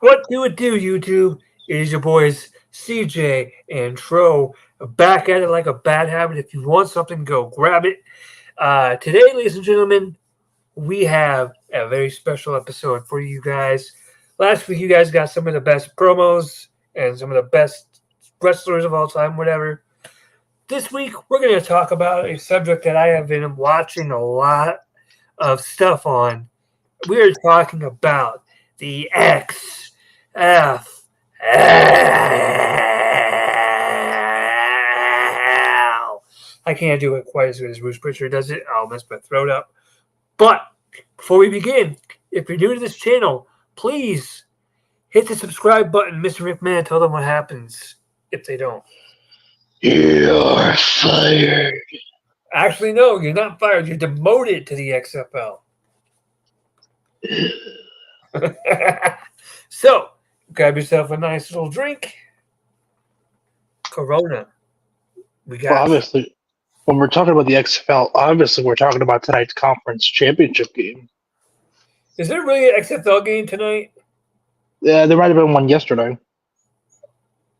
What do it do, YouTube? It is your boys CJ and Tro back at it like a bad habit. If you want something, go grab it. Today, ladies and gentlemen, we have a very special episode for you guys. Last week, you guys got some of the best promos and some of the best wrestlers of all time, whatever. This week, we're going to talk about a subject that I have been watching a lot of stuff on. We are talking about the XFL. I can't do it quite as good as Bruce Pritchard does it. I'll mess my throat up. But before we begin, if you're new to this channel, please hit the subscribe button. Mr. McMahon, tell them what happens if they don't. You're fired. Actually, no, you're not fired. You're demoted to the XFL. So, grab yourself a nice little drink. Corona. We got Obviously, when we're talking about the XFL, obviously we're talking about tonight's conference championship game. Is there really an XFL game tonight? Yeah, there might have been one yesterday.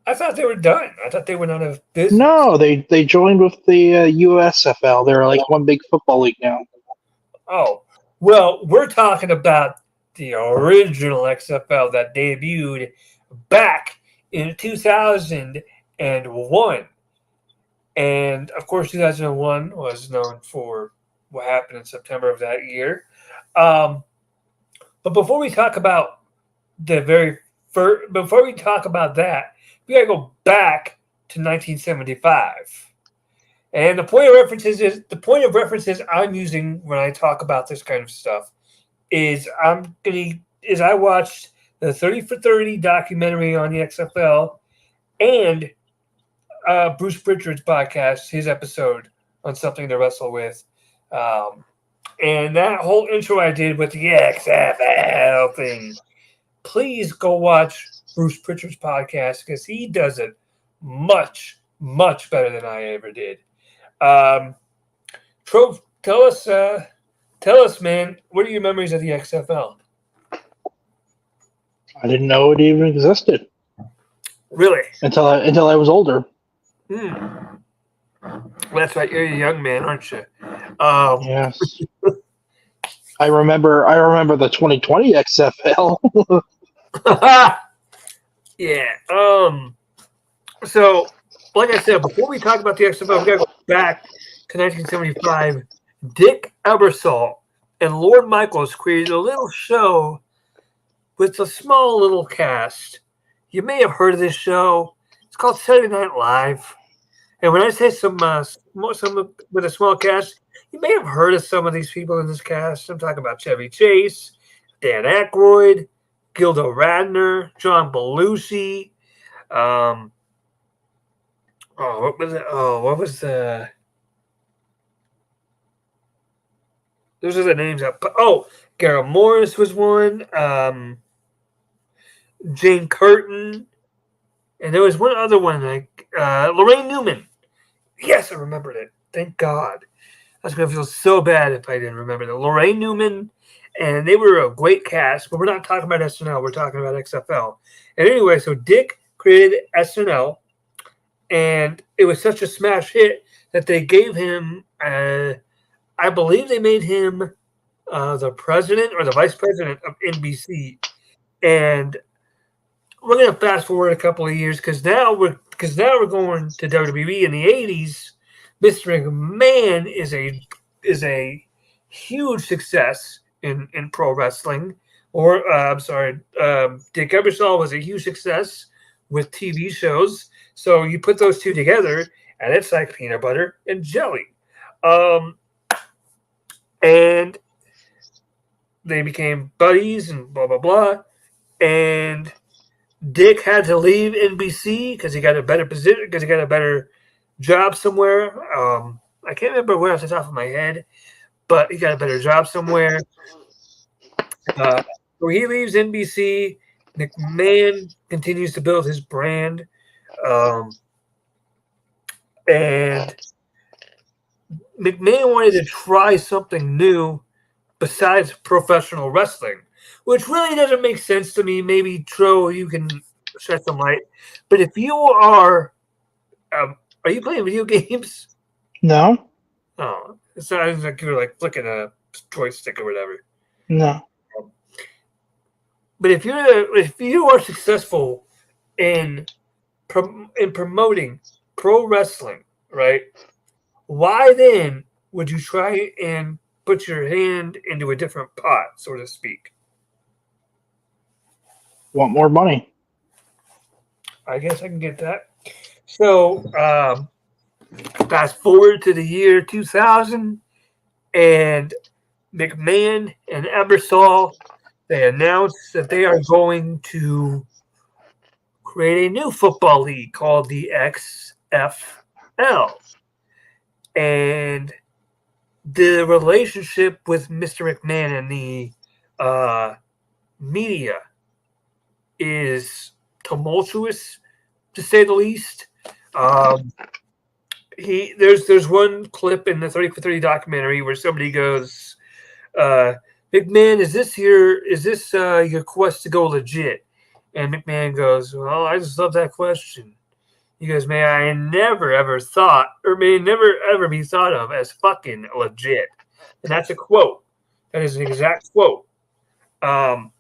I thought they were done. I thought they went out of business. No, they joined with the USFL. They're like one big football league now. Oh, well, we're talking about the original XFL that debuted back in 2001. And, of course, 2001 was known for what happened in September of that year. But before we talk about before we talk about that, we got to go back to 1975. And the point of references I'm using when I talk about this kind of stuff is I watched the 30 for 30 documentary on the XFL and Bruce Pritchard's podcast, his episode on Something to Wrestle With. And that whole intro I did with the XFL thing. Please go watch Bruce Pritchard's podcast because he does it much, much better than I ever did. Trove, tell us, man, what are your memories of the XFL? I didn't know it even existed. Really? Until I was older. Well, that's right. You're a young man, aren't you? Yes. I remember the 2020 XFL. Yeah. So, like I said, before we talk about the XFL, we got to go back to 1975. Dick Ebersol and Lorne Michaels created a little show with a small little cast. You may have heard of this show. It's called Saturday Night Live. And when I say some with a small cast, you may have heard of some of these people in this cast. I'm talking about Chevy Chase, Dan Aykroyd, Gilda Radner, John Belushi. What was it? What was the? Those are the names. Garrett Morris was one. Jane Curtin, and there was one other one like Lorraine Newman. Yes, I remembered it. Thank God. I was going to feel so bad if I didn't remember that. Lorraine Newman, and they were a great cast, but we're not talking about SNL. We're talking about XFL. And anyway, so Dick created SNL, and it was such a smash hit that they gave him, I believe they made him the president or the vice president of NBC. And we're going to fast forward a couple of years because now we're going to WWE in the 80s. Mr. McMahon is a huge success in pro wrestling. Dick Ebersol was a huge success with TV shows. So you put those two together, and it's like peanut butter and jelly. And they became buddies and blah, blah, blah. And Dick had to leave NBC because he got a better position, because he got a better job somewhere. I can't remember where off the top of my head, but he got a better job somewhere. So he leaves NBC. McMahon continues to build his brand. And McMahon wanted to try something new besides professional wrestling. which really doesn't make sense to me. Maybe, Tro, you can shed some light. But if you are you playing video games? No, Oh, it sounds like you were like flicking a joystick or whatever. no. But if you are successful in promoting pro wrestling, right? Why then would you try and put your hand into a different pot, so to speak? Want more money? I guess I can get that. So, fast forward to the year 2000, and McMahon and Ebersol, they announced that they are going to create a new football league called the XFL. And the relationship with Mr. McMahon and the media is tumultuous, to say the least. There's one clip in the 30 for 30 documentary where somebody goes, McMahon, is this your quest to go legit? And McMahon goes, well, I just love that question. He goes, may I never ever thought, or may never ever be thought of as fucking legit. And that's a quote. That is an exact quote. And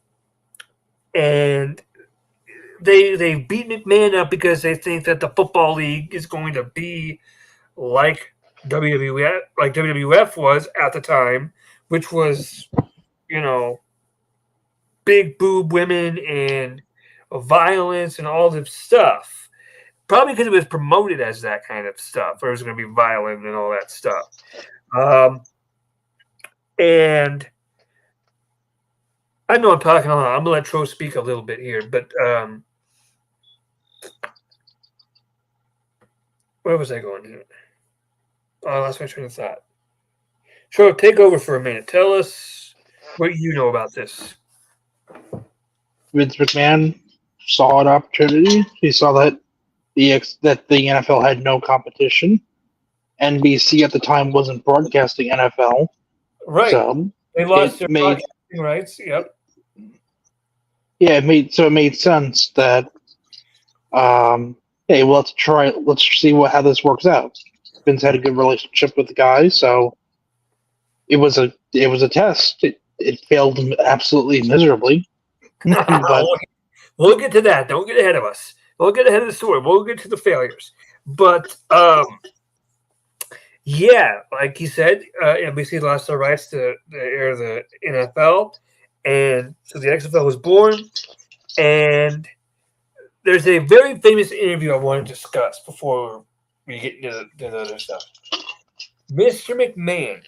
they beat McMahon up because they think that the football league is going to be like WWF was at the time, which was, big boob women and violence and all this stuff. Probably because it was promoted as that kind of stuff, or it was going to be violent and all that stuff. And I know I'm talking a lot. I'm going to let Tro speak a little bit here, but where was I going here? Oh, I lost my train of thought. Tro, take over for a minute. Tell us what you know about this. Vince McMahon saw an opportunity. He saw that the NFL had no competition. NBC at the time wasn't broadcasting NFL. Right. So they lost their broadcasting rights. Yep. Yeah, it made sense that hey, well, let's see how this works out. Vince had a good relationship with the guy, so it was a test. It failed absolutely miserably. But we'll get to that. Don't get ahead of us. We'll get ahead of the story. We'll get to the failures. But yeah, like you said, NBC lost their rights to air the NFL, and so the XFL was born. And there's a very famous interview I want to discuss before we get into the other stuff. Mr. McMahon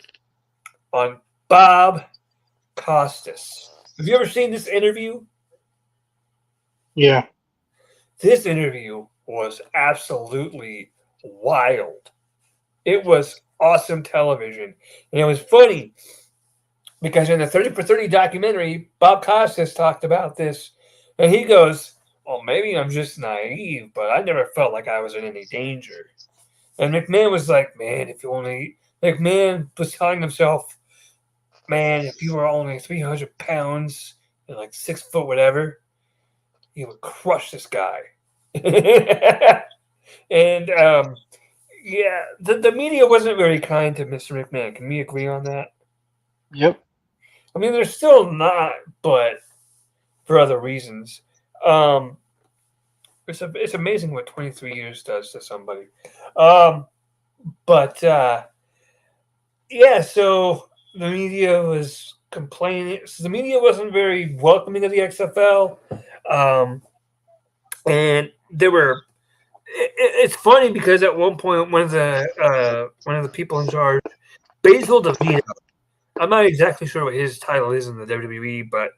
on Bob Costas. Have you ever seen this interview? Yeah. This interview was absolutely wild. It was awesome television. And it was funny because in the 30 for 30 documentary, Bob Costas talked about this. And he goes, well, maybe I'm just naive, but I never felt like I was in any danger. And McMahon was like, man, if you only... McMahon was telling himself, man, if you were only 300 pounds and like 6 foot whatever, you would crush this guy. And yeah, the media wasn't very kind to Mr. McMahon. Can we agree on that? Yep. I mean, they're still not, but for other reasons. It's amazing what 23 years does to somebody. But yeah, so the media was complaining. So the media wasn't very welcoming of the XFL. And they were. It's funny because at one point, one of the people in charge, Basil DeVito, I'm not exactly sure what his title is in the WWE, but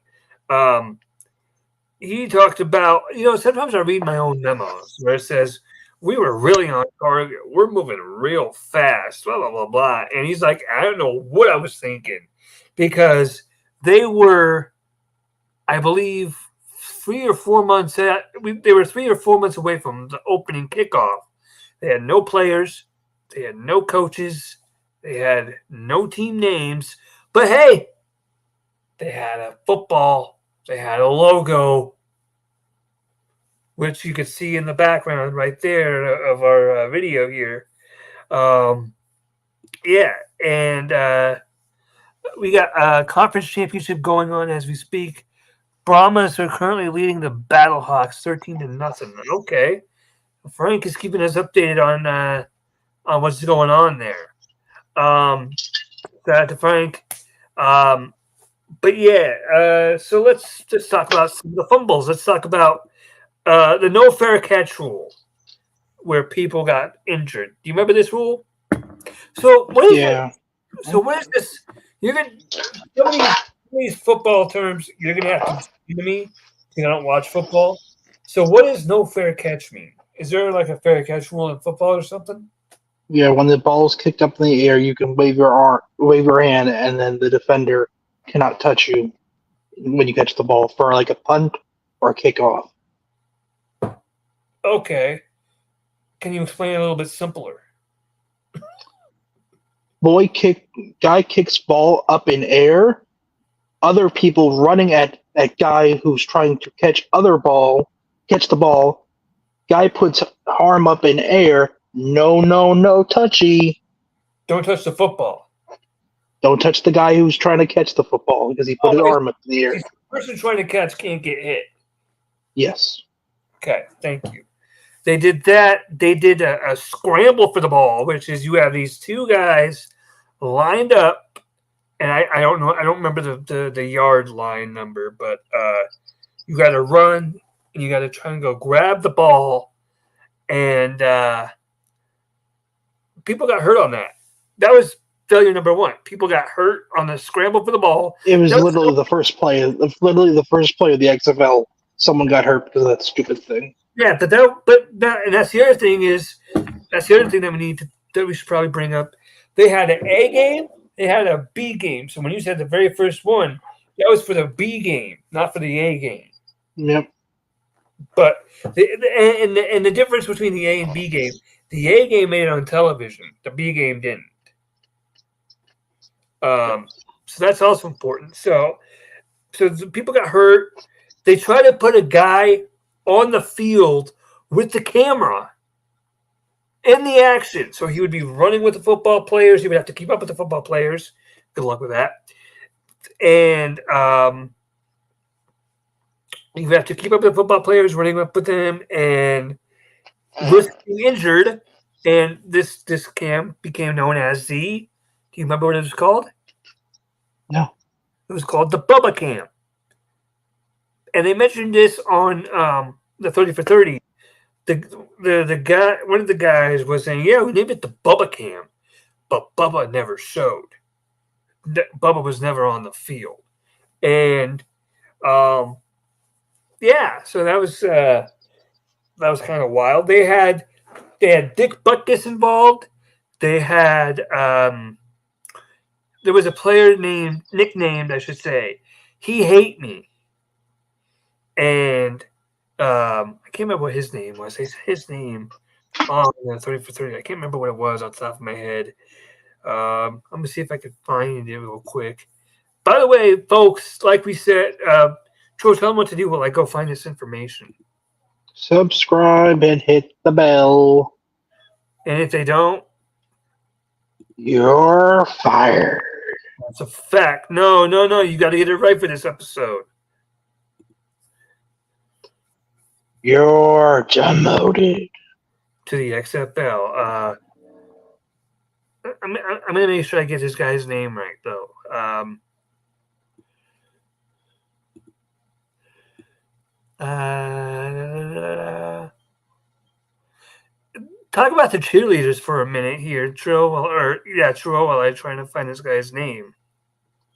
he talked about, sometimes I read my own memos where it says, we were really on target. We're moving real fast, blah, blah, blah, blah. And he's like, I don't know what I was thinking, because they were, I believe, 3 or 4 months they were 3 or 4 months away from the opening kickoff. They had no players. They had no coaches. They had no team names. But hey, they had a football They had a logo, which you could see in the background right there of our video here. Um, yeah, and we got a conference championship going on as we speak. Brahmas are currently leading the Battlehawks 13-0. Okay, Frank is keeping us updated on what's going on there. Shout out to Frank. But yeah, so let's just talk about some of the fumbles. Let's talk about the no fair catch rule, where people got injured. Do you remember this rule? So what is it? Yeah. So what is this? You're gonna some of these football terms. You're gonna have to explain to me. Because I don't watch football. So what does no fair catch mean? Is there like a fair catch rule in football or something? Yeah, when the ball is kicked up in the air, you can wave your arm, wave your hand, and then the defender cannot touch you when you catch the ball for like a punt or a kickoff. Okay. Can you explain it a little bit simpler? Guy kicks ball up in air. Other people running at guy who's trying to catch the ball. Guy puts arm up in air. No, touchy. Don't touch the football. Don't touch the guy who's trying to catch the football because he put his arm up in the air. The person trying to catch can't get hit. Yes. Okay, thank you. They did that. They did a scramble for the ball, which is you have these two guys lined up, and I don't know. I don't remember the yard line number, but you got to run and you got to try and go grab the ball, and people got hurt on that. That was failure number one. People got hurt on the scramble for the ball. It was literally the first play. Literally the first play of the XFL. Someone got hurt because of that stupid thing. Yeah, and that's the other thing that we should probably bring up. They had an A game, they had a B game. So when you said the very first one, that was for the B game, not for the A game. Yep. But the difference between the A and B game, the A game made it on television, the B game didn't. So that's also important. So people got hurt. They tried to put a guy on the field with the camera in the action. So he would be running with the football players. He would have to keep up with the football players. Good luck with that. And you have to keep up with the football players, running up with them, and risking injured. And this cam became known as the. Do you remember what it was called? No. It was called the Bubba Cam. And they mentioned this on the 30 for 30. The guy, one of the guys was saying, yeah, we named it the Bubba Cam, but Bubba never showed. Bubba was never on the field. And yeah, so that was kind of wild. They had Dick Butkus involved. They had there was a player nicknamed, I should say, He Hate Me. And I can't remember what his name was. His name on 30 for 30. I can't remember what it was off the top of my head. I'm going to see if I can find it real quick. By the way, folks, like we said, Troy, tell them what to do while I go find this information. Subscribe and hit the bell. And if they don't, you're fired. That's a fact. No. You got to get it right for this episode. You're demoted to the XFL. I'm going to make sure I get this guy's name right, though. Talk about the cheerleaders for a minute here, Trill, while I'm trying to find this guy's name.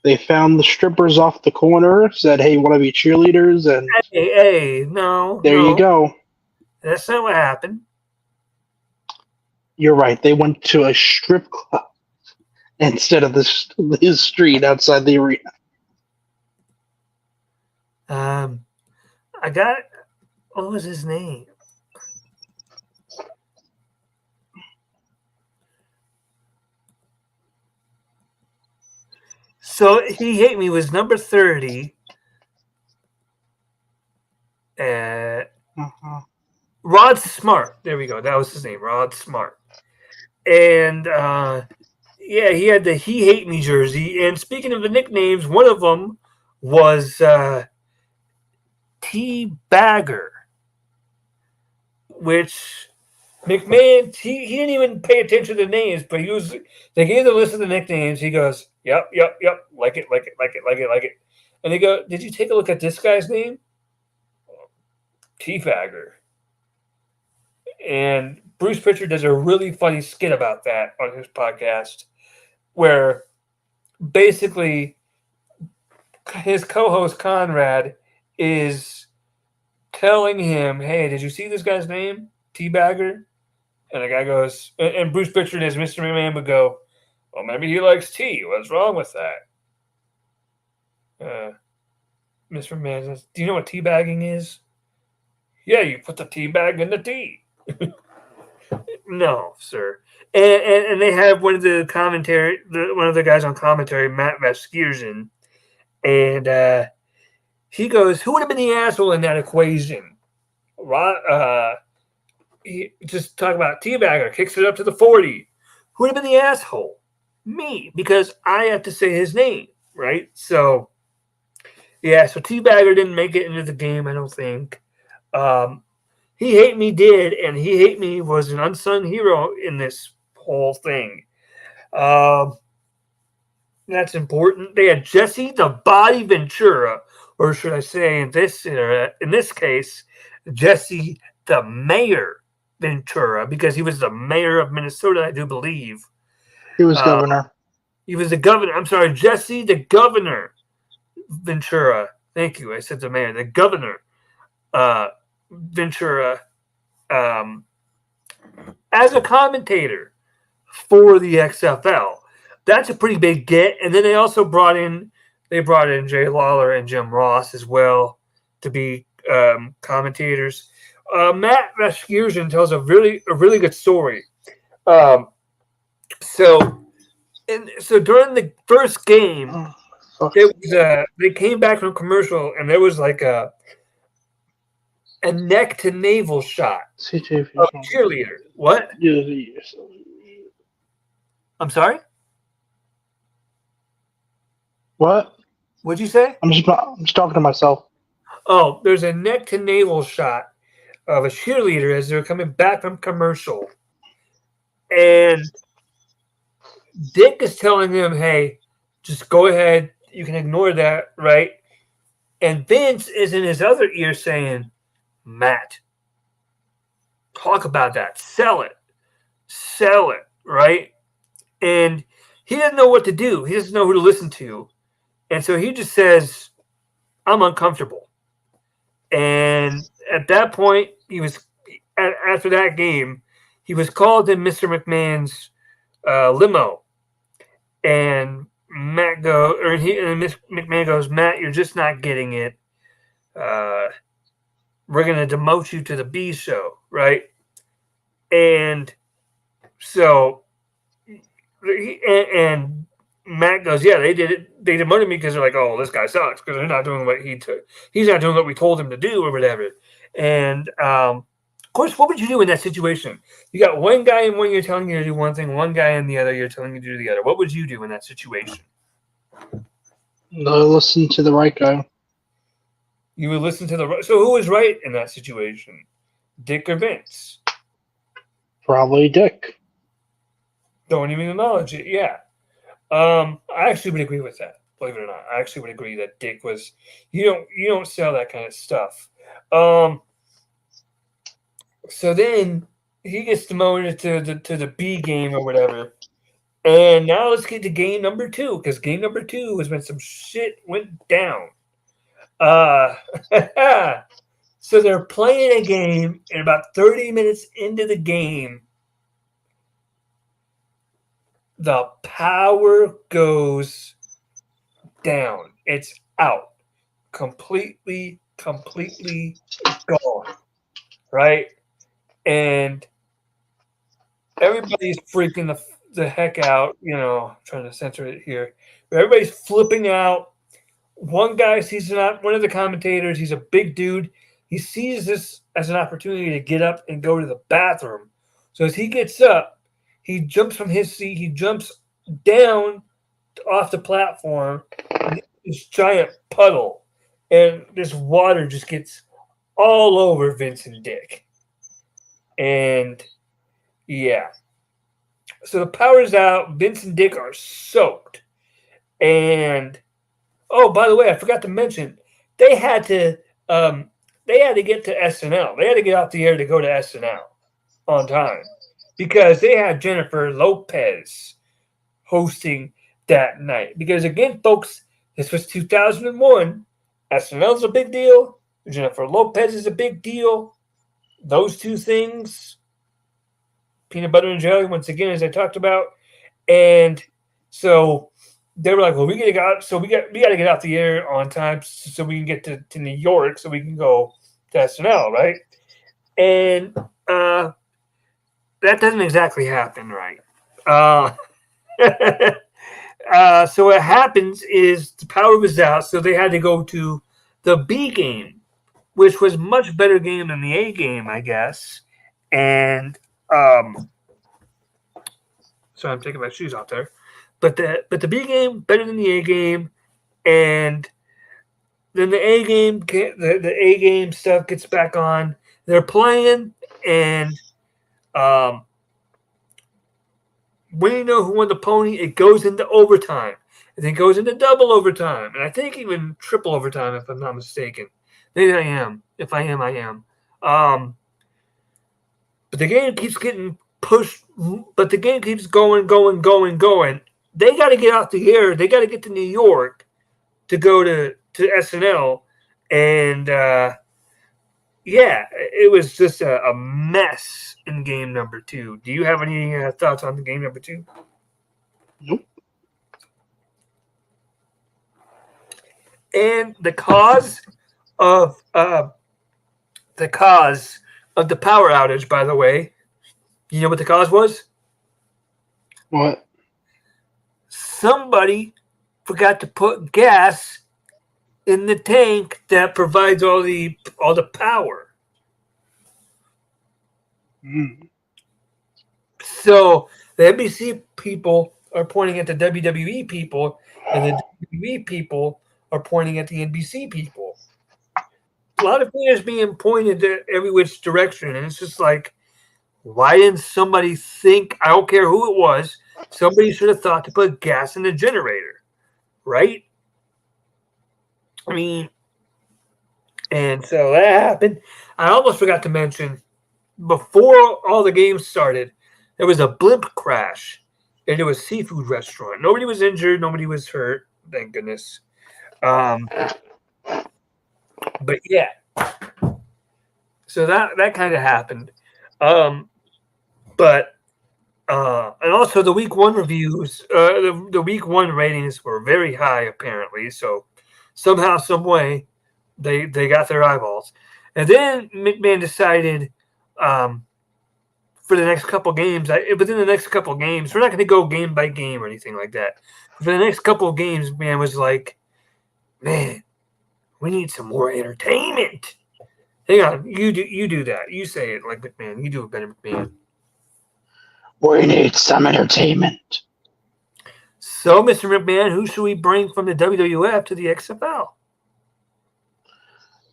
They found the strippers off the corner, said, hey, want to be cheerleaders? And hey, no. There you go. That's not what happened. You're right. They went to a strip club instead of this street outside the arena. I got it. What was his name? So He Hate Me was number 30. Rod Smart. There we go. That was his name, Rod Smart. And yeah, he had the "He Hate Me" jersey. And speaking of the nicknames, one of them was T Bagger, which McMahon he didn't even pay attention to the names, but they gave the list of the nicknames. He goes, "Yep, yep, yep, like it, like it, like it, like it, like it." And they go, "Did you take a look at this guy's name? T Bagger." And Bruce Pritchard does a really funny skit about that on his podcast, where basically his co-host Conrad is telling him, "Hey, did you see this guy's name, Teabagger?" And the guy goes, and Bruce Pritchard as Mr. McMahon would go, "Well, maybe he likes tea. What's wrong with that?" Mr. McMahon says, "Do you know what teabagging is?" "Yeah, you put the tea bag in the tea." "No, sir." And they have one of the one of the guys on commentary, Matt Vasgersian, and he goes, "Who would have been the asshole in that equation?" He just talk about Teabagger kicks it up to the 40. Who would have been the asshole? Me, because I have to say his name, right? So yeah, so Teabagger didn't make it into the game, I don't think. He Hate Me did, and He Hate Me was an unsung hero in this whole thing. That's important. They had Jesse the Body Ventura, or should I say, in this case, Jesse the Mayor Ventura, because he was the mayor of Minnesota, I do believe. He was governor. He was the governor. I'm sorry, Jesse the Governor Ventura. Thank you. I said the mayor, the governor Ventura, as a commentator for the XFL. That's a pretty big get. And then they also brought in Jay Lawler and Jim Ross as well to be commentators. Matt Vasgersian tells a really good story. So during the first game, they came back from commercial, and there was like a neck to navel shot of a cheerleader. What? I'm sorry? What? What'd you say? I'm just talking to myself. Oh, there's a neck to navel shot of a cheerleader as they're coming back from commercial. And Dick is telling them, "Hey, just go ahead. You can ignore that, right?" And Vince is in his other ear saying, "Matt, talk about that. Sell it, right?" And he doesn't know what to do. He doesn't know who to listen to. And so he just says, "I'm uncomfortable." And at that point, after that game, he was called in Mr. McMahon's limo. And McMahon goes, "Matt, you're just not getting it. We're going to demote you to the B show," right? And so, and Matt goes, "Yeah, they did it. They demoted me because they're like, oh, this guy sucks because they're not doing what he's not doing what we told him to do or whatever." And of course, what would you do in that situation? You got one guy in one you're telling you to do one thing, one guy in the other you're telling you to do the other. What would you do in that situation? No, listen to the right guy. You would listen to the right. So who was right in that situation? Dick or Vince? Probably Dick. Don't even acknowledge it. Yeah. I actually would agree with that. Believe it or not, I actually would agree that Dick was. You don't sell that kind of stuff. So then he gets demoted to the B game or whatever. And now let's get to game number 2, because game number 2 is when some shit went down. So they're playing a game, and about 30 minutes into the game, the power goes down. It's out. Completely gone. Right? And everybody's freaking the heck out, trying to censor it here. But everybody's flipping out. One guy sees one of the commentators. He's a big dude. he sees this as an opportunity to get up and go to the bathroom. So as he gets up, he jumps from his seat, he jumps down off the platform, and this giant puddle, and this water just gets all over Vince and Dick. And yeah. So the power's out. Vince and Dick are soaked. And oh, by the way, I forgot to mention they had to they had to get to SNL. They had to get off the air to go to SNL on time because they had Jennifer Lopez hosting that night. Because again, folks, this was 2001. SNL is a big deal. Jennifer Lopez is a big deal. Those two things, peanut butter and jelly, once again, as I talked about, and so they were like, "Well, we got to get out, so we got to get out the air on time so we can get to New York so we can go to SNL, right?" And that doesn't exactly happen, right? So what happens is the power was out, so they had to go to the B game, which was much better game than the A game, I guess. And so I'm taking my shoes off there. But the B game better than the A game, and then the A game stuff gets back on. They're playing, and when you know who won the pony, it goes into overtime. And then goes into double overtime, and I think even triple overtime if I'm not mistaken. Maybe I am. If I am, I am. But the game keeps getting pushed. But the game keeps going. They got to get out the air. They got to get to New York to go to SNL, and yeah, it was just a mess in game number 2. Do you have any thoughts on the game number 2? Nope. And the cause of the power outage, by the way, you know what the cause was? What? Somebody forgot to put gas in the tank that provides all the power. Mm. So the NBC people are pointing at the WWE people, and the WWE people are pointing at the NBC people. A lot of fingers being pointed to every which direction, and it's just like, why didn't somebody think? I don't care who it was. Somebody should have thought to put gas in the generator, right? I mean, and so that happened. I almost forgot to mention, before all the games started, there was a blimp crash into a seafood restaurant. Nobody was injured. Nobody was hurt. Thank goodness. But yeah, so that kind of happened. But and also the week 1 reviews, the week 1 ratings were very high apparently. So somehow, some way, they got their eyeballs. And then McMahon decided for the next couple games, within the next couple games, we're not going to go game by game or anything like that. For the next couple of games, man was like, man, we need some more entertainment. Hang on, you do that. You say it like McMahon. You do it better, McMahon. We need some entertainment. So, Mr. McMahon, who should we bring from the WWF to the XFL?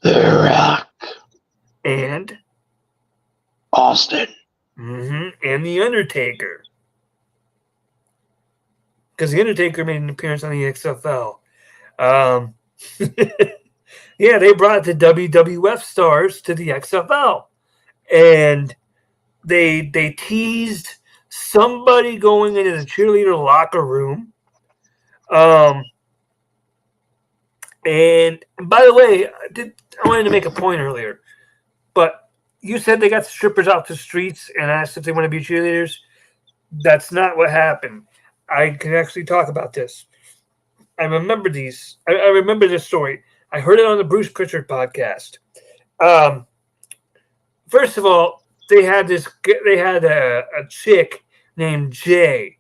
The Rock. And Austin. And The Undertaker. Because The Undertaker made an appearance on the XFL. Yeah, they brought the WWF stars to the XFL. And they teased somebody going into the cheerleader locker room. And by the way, I wanted to make a point earlier, but you said they got strippers out the streets and asked if they want to be cheerleaders. That's not what happened. I can actually talk about this. I remember these. I remember this story. I heard it on the Bruce Pritchard podcast. First of all, they had a chick named Jay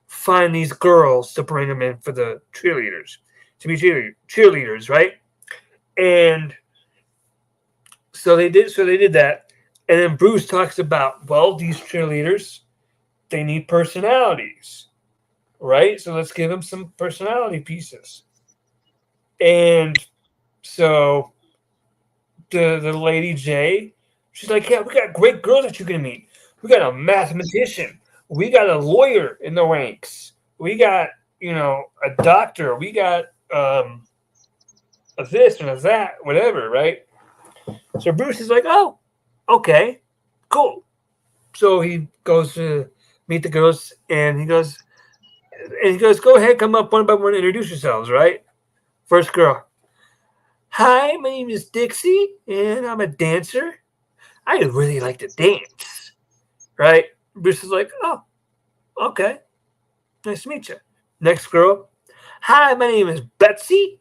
find these girls to bring them in for the cheerleaders, to be cheerleaders, right? And So they did that, and then Bruce talks about, well, these cheerleaders, they need personalities, right? So let's give them some personality pieces. And so the lady J, she's like, yeah, we got great girls that you can meet. We got a mathematician. We got a lawyer in the ranks. We got, a doctor. We got a this and a that, whatever, right? So Bruce is like, oh, okay, cool. So he goes to meet the girls, and he goes, go ahead, come up one by one, introduce yourselves, right? First girl, hi, my name is Dixie, and I'm a dancer. I really like to dance, right? Bruce is like, oh, okay, nice to meet you. Next girl, hi, my name is Betsy.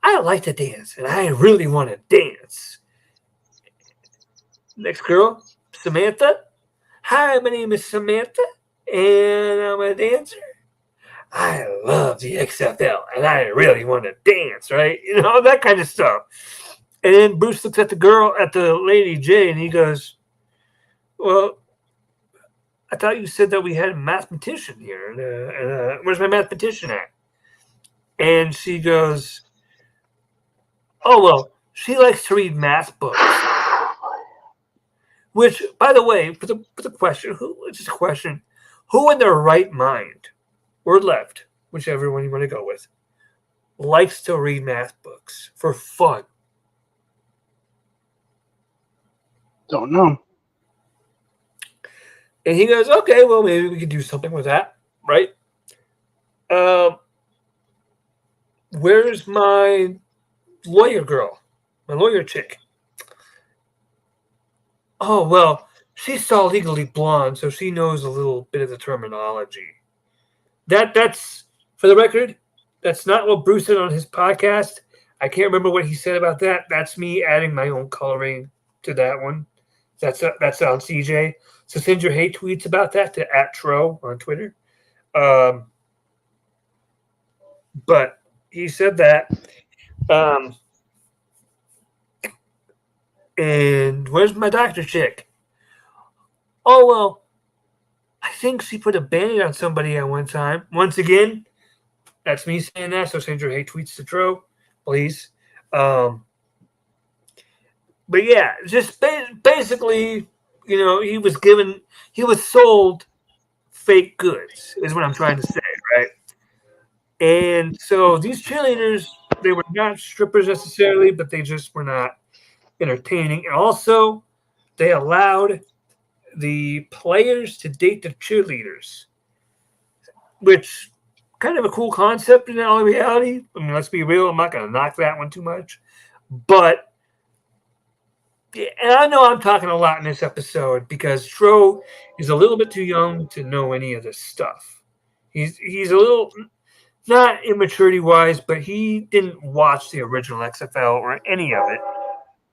I like to dance, and I really want to dance. Next girl, Samantha. Hi, my name is Samantha, and I'm a dancer. I love the XFL, and I really want to dance, right? That kind of stuff. And then Bruce looks at the lady J, and he goes, well, I thought you said that we had a mathematician here. Where's my mathematician at? And she goes, oh, well, she likes to read math books. Which, by the way, for the question, who in their right mind or left, whichever one you want to go with, likes to read math books for fun? Don't know. And he goes, okay, well, maybe we could do something with that, right? Where's my lawyer girl, my lawyer chick? Oh, well, she's all legally blonde, so she knows a little bit of the terminology. That's for the record, that's not what Bruce said on his podcast. I can't remember what he said about that. That's me adding my own coloring to that one. That's on CJ. So send your hate tweets about that to @Tro on Twitter. But he said that. And where's my doctor chick? Oh, well, I think she put a band-aid on somebody at one time. Once again, that's me saying that, so send your hate tweets to Tro, please. But yeah, just basically, he was sold fake goods, is what I'm trying to say, right? And so these cheerleaders, they were not strippers necessarily, but they just were not entertaining. And also, they allowed the players to date the cheerleaders, which kind of a cool concept in all reality. I mean, let's be real. I'm not going to knock that one too much. But, and I know I'm talking a lot in this episode because Tro is a little bit too young to know any of this stuff. He's a little, not immaturity-wise, but he didn't watch the original XFL or any of it.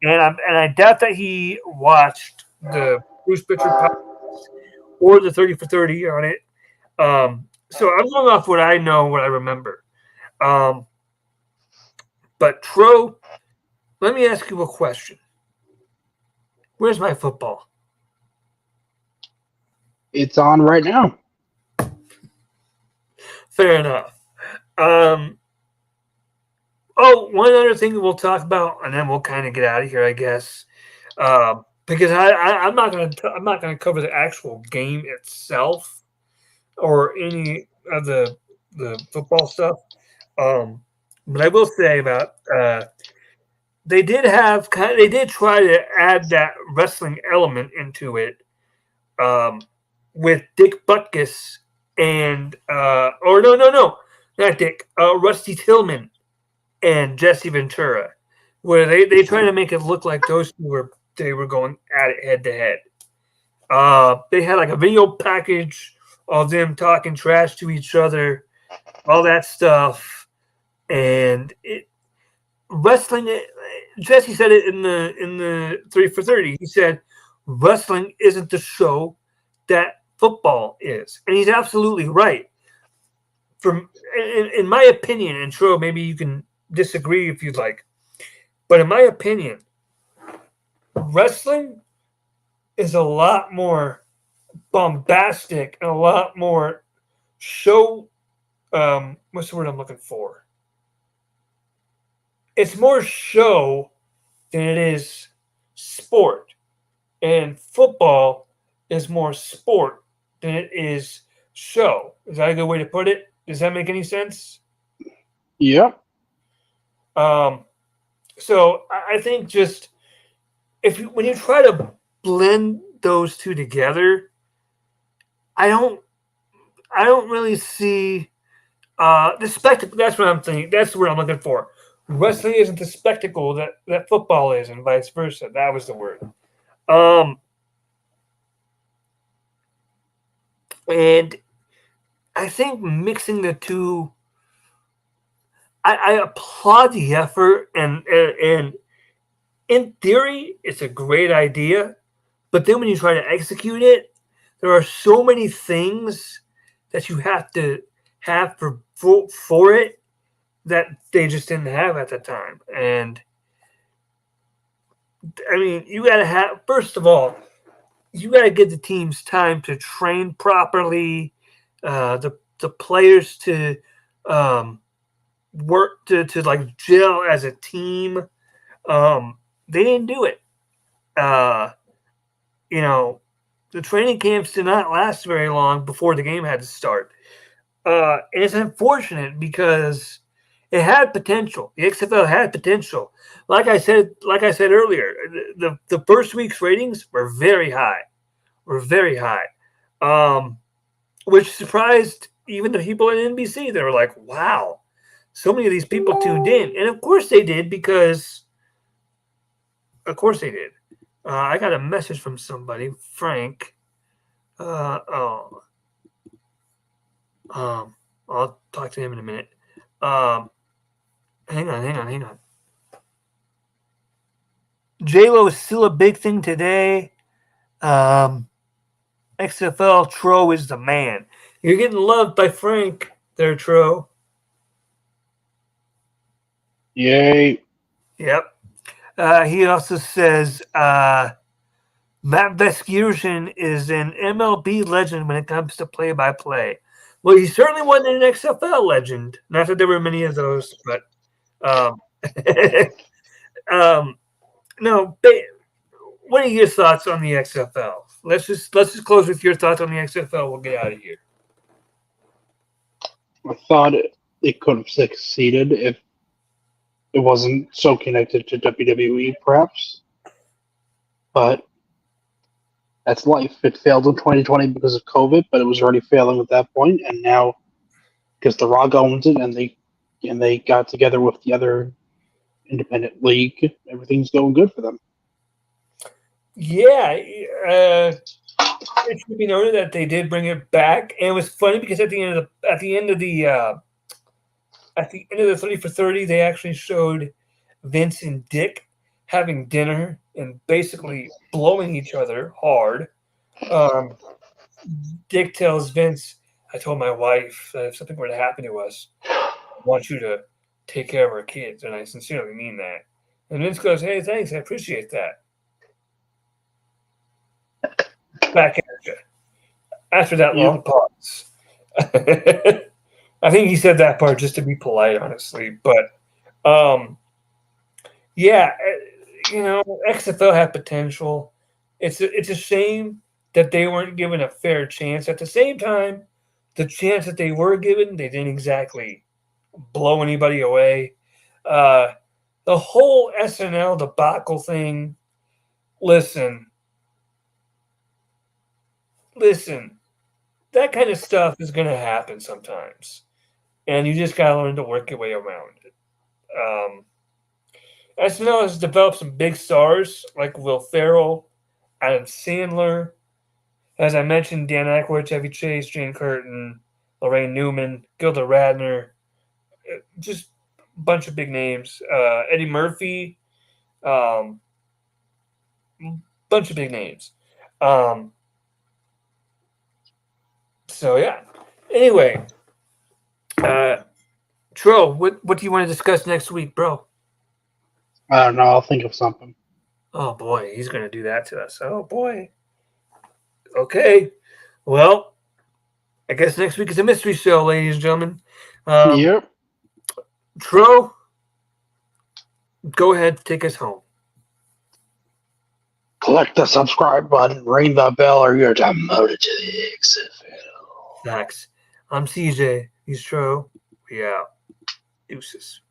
And I doubt that he watched the Bruce Pritchard podcast or the 30 for 30 on it. So I'm going off what I know, what I remember. But Tro, let me ask you a question. Where's my football? It's on right now. Fair enough. One other thing we'll talk about, and then we'll kind of get out of here, I guess, because I'm not gonna cover the actual game itself or any of the football stuff. But I will say about they did try to add that wrestling element into it with Dick Butkus and not Dick, Rusty Tillman and Jesse Ventura, where they try to make it look like those two were going at it head to head. They had like a video package of them talking trash to each other, all that stuff, and wrestling. Jesse said it in the 3 for 30. He said wrestling isn't the show that football is, and he's absolutely right. In my opinion, and Tro, maybe you can disagree if you'd like, but in my opinion, Wrestling is a lot more bombastic and a lot more show. What's the word I'm looking for? It's more show than it is sport, and football is more sport than it is show. Is that a good way to put it? Does that make any sense? Yep. Um, so I think just if you, when you try to blend those two together, I don't I don't really see the spectacle. That's what I'm thinking. That's what I'm looking for. Wrestling isn't the spectacle that football is, and vice versa. That was the word. Um, and I think mixing the two, I applaud the effort, and in theory, it's a great idea. But then when you try to execute it, there are so many things that you have to have for it that they just didn't have at the time. And I mean, you got to have, first of all, you got to give the teams time to train properly, the players to um, work to like gel as a team. They didn't do it. Uh, you know, the training camps did not last very long before the game had to start. And it's unfortunate because it had potential. The XFL had potential. Like I said earlier, the first week's ratings were very high. Were very high, which surprised even the people at NBC. They were like, "Wow, so many of these people tuned in," and of course they did because, of course they did. I got a message from somebody, Frank. Oh, I'll talk to him in a minute. Um, hang on. J-Lo is still a big thing today. XFL Tro is the man. You're getting loved by Frank there, Tro. Yay. Yep. He also says Matt Vescursion is an MLB legend when it comes to play-by-play. Well, he certainly wasn't an XFL legend. Not that there were many of those, but um, no. What are your thoughts on the XFL? Let's just close with your thoughts on the XFL. We'll get out of here. I thought it could have succeeded if it wasn't so connected to WWE, perhaps. But that's life. It failed in 2020 because of COVID, but it was already failing at that point, and now because The Rock owns it, and they got together with the other independent league, everything's going good for them. Yeah, it should be noted that they did bring it back, and it was funny because at the end of the 30 for 30, they actually showed Vince and Dick having dinner and basically blowing each other hard. Um, Dick tells Vince, "I told my wife that if something were to happen to us, I want you to take care of our kids, and I sincerely mean that." And Vince goes, "Hey, thanks, I appreciate that." Back at you after that Yep. long pause. I think he said that part just to be polite, honestly. But yeah, XFL had potential. It's a shame that they weren't given a fair chance. At the same time, the chance that they were given, they didn't exactly blow anybody away. Uh, the whole SNL debacle thing. Listen, listen. That kind of stuff is going to happen sometimes, and you just got to learn to work your way around it. SNL has developed some big stars like Will Ferrell, Adam Sandler, as I mentioned, Dan Aykroyd, Chevy Chase, Jane Curtin, Lorraine Newman, Gilda Radner, just a bunch of big names. Eddie Murphy, um, bunch of big names. Um, so yeah. Anyway, Tro, what do you want to discuss next week, bro? I don't know. I'll think of something. Oh boy, he's going to do that to us. Oh boy. Okay. Well, I guess next week is a mystery show, ladies and gentlemen. Yep. Tro, go ahead, take us home. Click the subscribe button, ring the bell, or you're demoted to the XFL. Facts. I'm CJ. He's Tro. We out. Deuces.